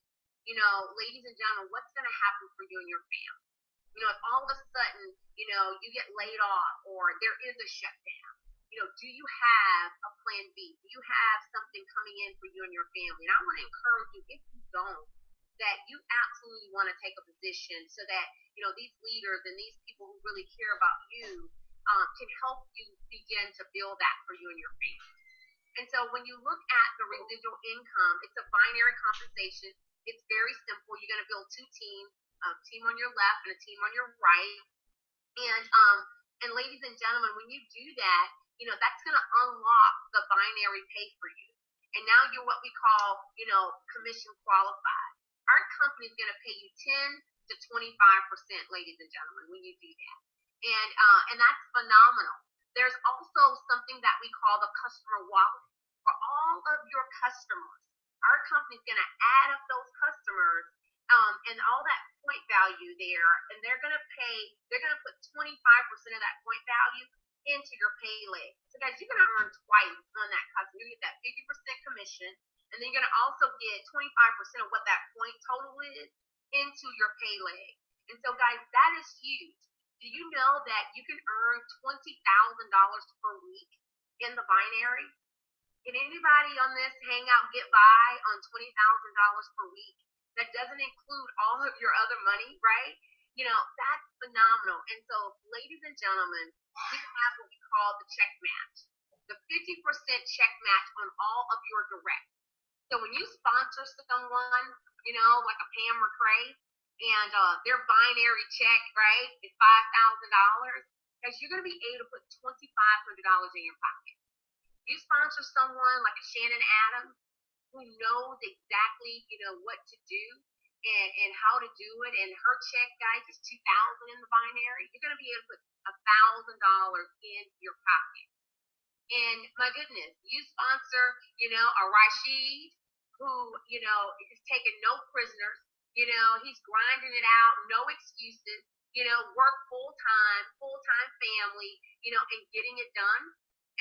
Speaker 2: ladies and gentlemen, what's going to happen for you and your family? If all of a sudden, you get laid off or there is a shutdown, do you have a plan B? Do you have something coming in for you and your family? And I want to encourage you, if you don't, that you absolutely want to take a position so that, these leaders and these people who really care about you can help you begin to build that for you and your family. And so when you look at the residual income, it's a binary compensation. It's very simple. You're going to build two teams, a team on your left and a team on your right. And ladies and gentlemen, when you do that, that's going to unlock the binary pay for you. And now you're what we call, commission qualified. Our company is going to pay you 10 to 25%, ladies and gentlemen, when you do that. And that's phenomenal. There's also something that we call the customer wallet. For all of your customers, our company is going to add up those customers and all that point value there, and they're going to put 25% of that point value into your pay leg. So guys, you're going to earn twice on that customer. You get that 50% commission, and then you're going to also get 25% of what that point total is into your pay leg. And so guys, that is huge. Do you know that you can earn $20,000 per week in the binary? Can anybody on this Hangout get by on $20,000 per week? That doesn't include all of your other money, right? That's phenomenal. And so, ladies and gentlemen, we have what we call the check match. The 50% check match on all of your direct. So when you sponsor someone, like a Pam McCray, and their binary check, right, is $5,000, because you're going to be able to put $2,500 in your pocket. You sponsor someone like a Shannon Adams, who knows exactly, what to do and how to do it, and her check, guys, is $2,000 in the binary. You're going to be able to put $1,000 in your pocket. And my goodness, you sponsor, a Rashid who, is taking no prisoners. He's grinding it out, no excuses. Work full-time family, and getting it done.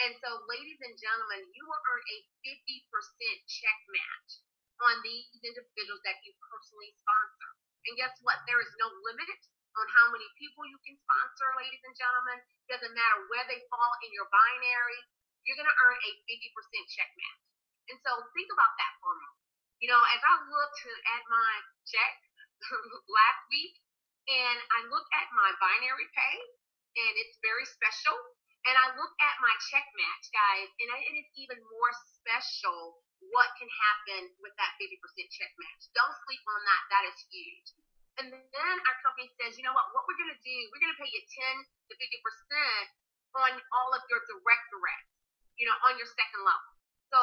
Speaker 2: And so, ladies and gentlemen, you will earn a 50% check match on these individuals that you personally sponsor. And guess what? There is no limit on how many people you can sponsor, ladies and gentlemen. Doesn't matter where they fall in your binary. You're going to earn a 50% check match. And so think about that for me. As I looked at my check last week, and I look at my binary pay, and it's very special. And I look at my check match, guys, and it is even more special what can happen with that 50% check match. Don't sleep on that. That is huge. And then our company says, you know what we're going to do, we're going to pay you 10 to 50% on all of your direct, on your second level. So,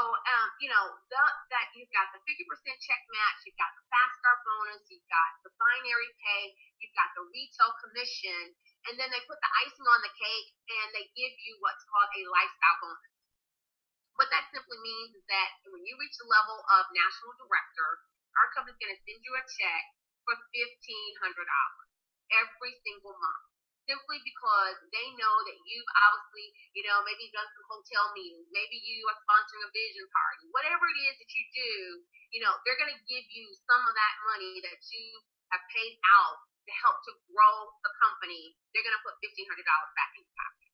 Speaker 2: that you've got the 50% check match, you've got the fast start bonus, you've got the binary pay, you've got the retail commission, and then they put the icing on the cake and they give you what's called a lifestyle bonus. What that simply means is that when you reach the level of national director, our company's going to send you a check for $1,500 every single month. Simply because they know that you've obviously, maybe done some hotel meetings, maybe you are sponsoring a vision party, whatever it is that you do, they're going to give you some of that money that you have paid out to help to grow the company. They're going to put $1,500 back in your pocket.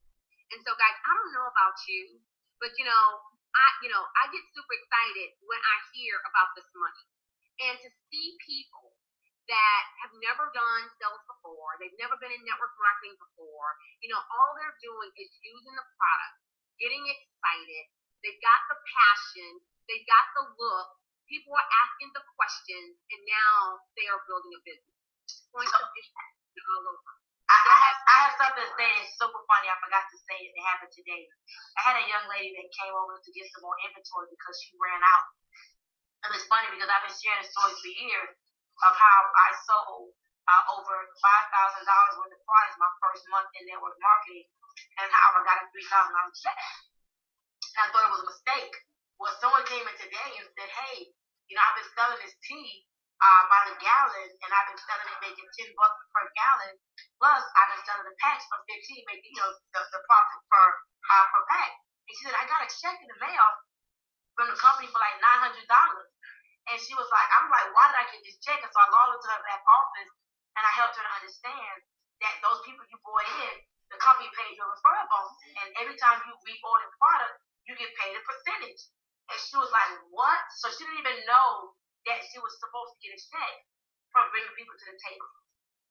Speaker 2: And so, guys, I don't know about you, but I get super excited when I hear about this money, and to see people that have never done sales before, they've never been in network marketing before, all they're doing is using the product, getting excited, they've got the passion, they've got the look, people are asking the questions, and now they are building a business. Point of impact all over.
Speaker 1: I have something to say that's super funny. I forgot to say it. It happened today. I had a young lady that came over to get some more inventory because she ran out. And it's funny because I've been sharing stories for years of how I sold over $5,000 worth of products my first month in network marketing, and how I got a $3,000 check. I thought it was a mistake. Well, someone came in today and said, hey, I've been selling this tea by the gallon, and I've been selling it making $10 per gallon. Plus, I've been selling the packs for $15, making the profit per pack. And she said, I got a check in the mail from the company for like $900. And she was like, I'm like, why did I get this check? And so I logged into her back office, and I helped her to understand that those people you brought in, the company pays your referral bonus. And every time you reorder product, you get paid a percentage. And she was like, what? So she didn't even know that she was supposed to get a check. from bringing people to the table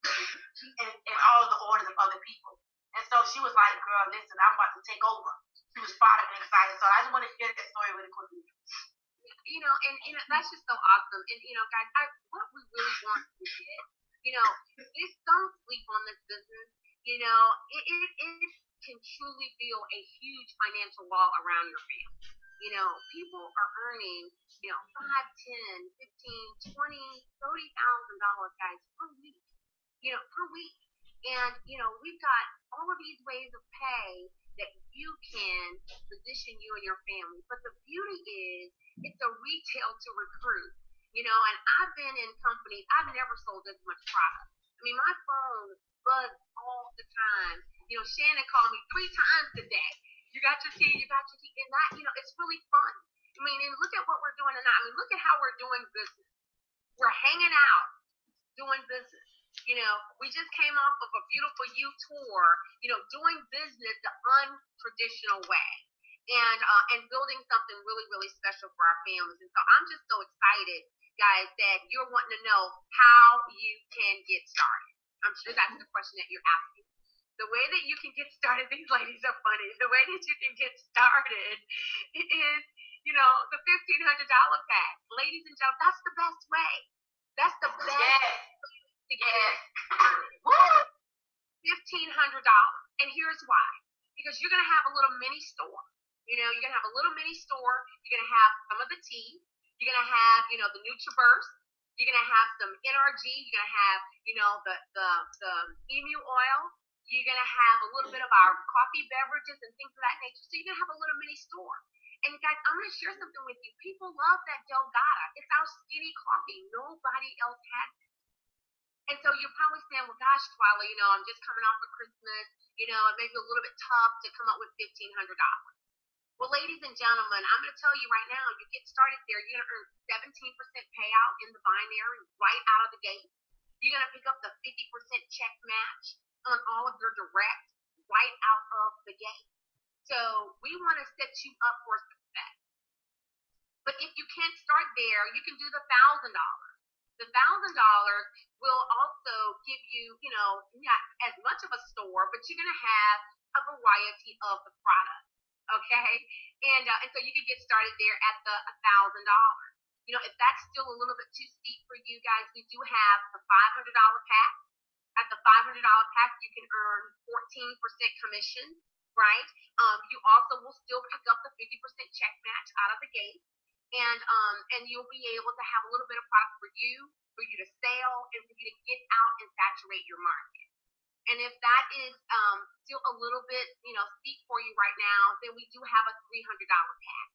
Speaker 1: and all the orders of other people. And so she was like, girl, listen, I'm about to take over. She was fired up and excited. So I just want to share that story really quickly.
Speaker 2: And that's just so awesome. And, guys, what we really want to get, is don't sleep on this business. It can truly build a huge financial wall around your family. People are earning, $5, 10, 15, 20, $30,000, guys, per week. Per week. And, we've got all of these ways of pay that you can position you and your family. But the beauty is it's a retail to recruit. And I've been in companies, I've never sold this much product. I mean, my phone buzzed all the time. Shannon called me 3 times today. You got your tea, you got your tea. And that, it's really fun. I mean, and look at what we're doing tonight. I mean, look at how we're doing business. We're hanging out, doing business. We just came off of a beautiful youth tour, doing business the untraditional way and building something really, really special for our families. And so I'm just so excited, guys, that you're wanting to know how you can get started. I'm sure that's the question that you're asking. The way that you can get started, these ladies are funny. The way that you can get started is, the $1,500 pack. Ladies and gentlemen, that's the best way. That's the best way to get started. $1,500. And here's why. Because you're going to have a little mini store. You're going to have a little mini store. You're going to have some of the tea. You're going to have, the NutriBurst. You're going to have some NRG. You're going to have, the emu oil. You're going to have a little bit of our coffee beverages and things of that nature. So you're going to have a little mini store. And guys, I'm going to share something with you. People love that Delgada. It's our skinny coffee. Nobody else has it. And so you're probably saying, well, gosh, Twyla, I'm just coming off of Christmas. It may be a little bit tough to come up with $1,500. Well, ladies and gentlemen, I'm going to tell you right now, you get started there, you're going to earn 17% payout in the binary right out of the gate. You're going to pick up the 50% check match on all of your direct right out of the gate. So we want to set you up for success. But if you can't start there, you can do the $1,000. The $1,000 will also give you, not as much of a store, but you're going to have a variety of the products. Okay, and so you can get started there at the $1,000. If that's still a little bit too steep for you guys, we do have the $500 pack. At the $500 pack, you can earn 14% commission, right? You also will still pick up the 50% check match out of the gate, and you'll be able to have a little bit of product for you to sell, and for you to get out and saturate your market. And if that is still a little bit, steep for you right now, then we do have a $300 pack.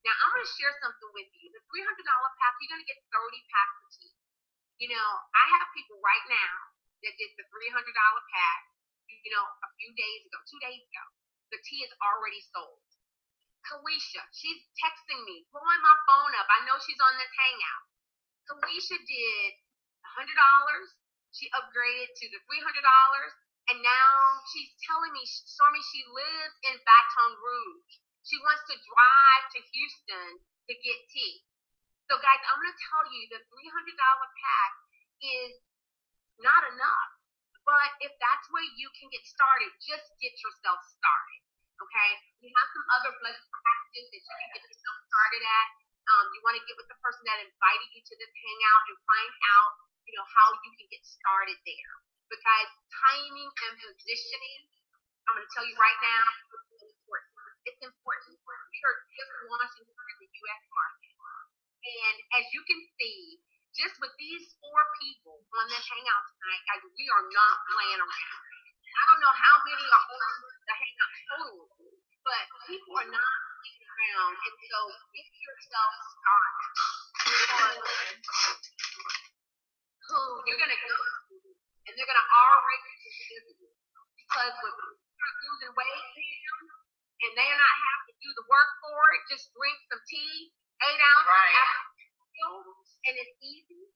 Speaker 2: Now, I'm going to share something with you. The $300 pack, you're going to get 30 packs of tea. I have people right now that did the $300 pack, a few days ago, 2 days ago. The tea is already sold. Kalisha, she's texting me, blowing my phone up. I know she's on this Hangout. Kalisha did $100. She upgraded to the $300, and now she's telling me, Stormy, she lives in Baton Rouge. She wants to drive to Houston to get tea. So, guys, I'm going to tell you the $300 pack is not enough. But if that's where you can get started, just get yourself started, okay? We have some other blessed packages that you can get yourself started at. You want to get with the person that invited you to this Hangout and find out how you can get started there. Because timing and positioning, I'm going to tell you right now, it's important. It's important. We are just launching into the U.S. market. And as you can see, just with these 4 people on this Hangout tonight, guys, we are not playing around. I don't know how many are on the Hangout total, but people are not playing around. And so get yourself started. You're going to go, and they're going to already visit you. Because when people are losing weight, and they're not having to do the work for it, just drink some tea, 8 ounces, right. And it's easy,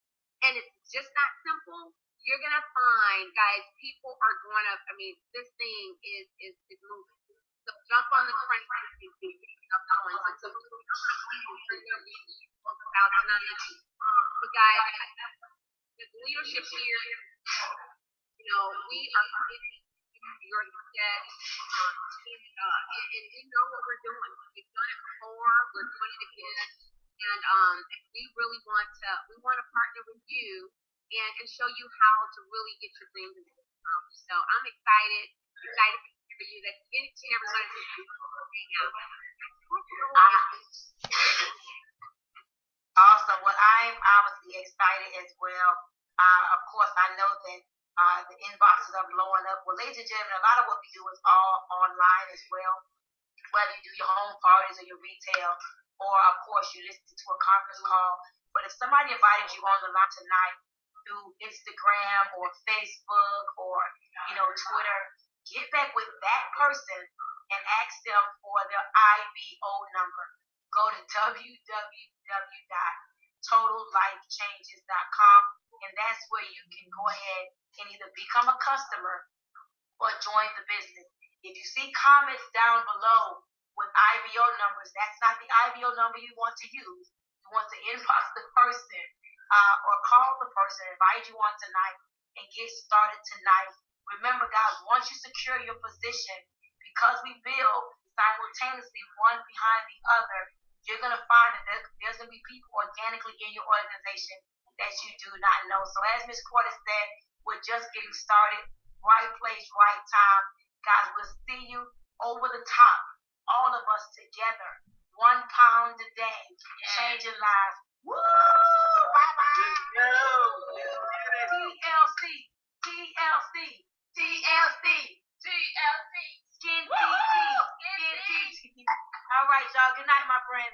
Speaker 2: and it's just that simple. You're going to find, guys, people are going to, this thing is moving. So jump on the train and keep going. So guys, leadership here, we are committed to your success, and we know what we're doing. We've done it before. We're doing it again, and we really want to partner with you and show you how to really get your dreams into accomplish. So I'm excited for you. That's each and every one of you hang out.
Speaker 1: Awesome. Well, I'm obviously excited as well. Of course, I know that the inboxes are blowing up. Well, ladies and gentlemen, a lot of what we do is all online as well. Whether you do your home parties or your retail, or of course you listen to a conference call. But if somebody invited you on the line tonight through Instagram or Facebook or Twitter, get back with that person and ask them for their IBO number. Go to www.totallifechanges.com, and that's where you can go ahead and either become a customer or join the business. If you see comments down below with IBO numbers, that's not the IBO number you want to use. You want to inbox the person or call the person, invite you on tonight, and get started tonight. Remember, guys, once you secure your position, because we build simultaneously one behind the other, you're going to find that there's going to be people organically in your organization that you do not know. So as Ms. Cordes said, we're just getting started. Right place, right time. Guys, we'll see you over the top. All of us together. £1 a day. Changing lives. Woo! Bye-bye. TLC. TLC. TLC.
Speaker 3: TLC.
Speaker 1: Skin TT. Skin TT. All right, y'all. Good night, my friend.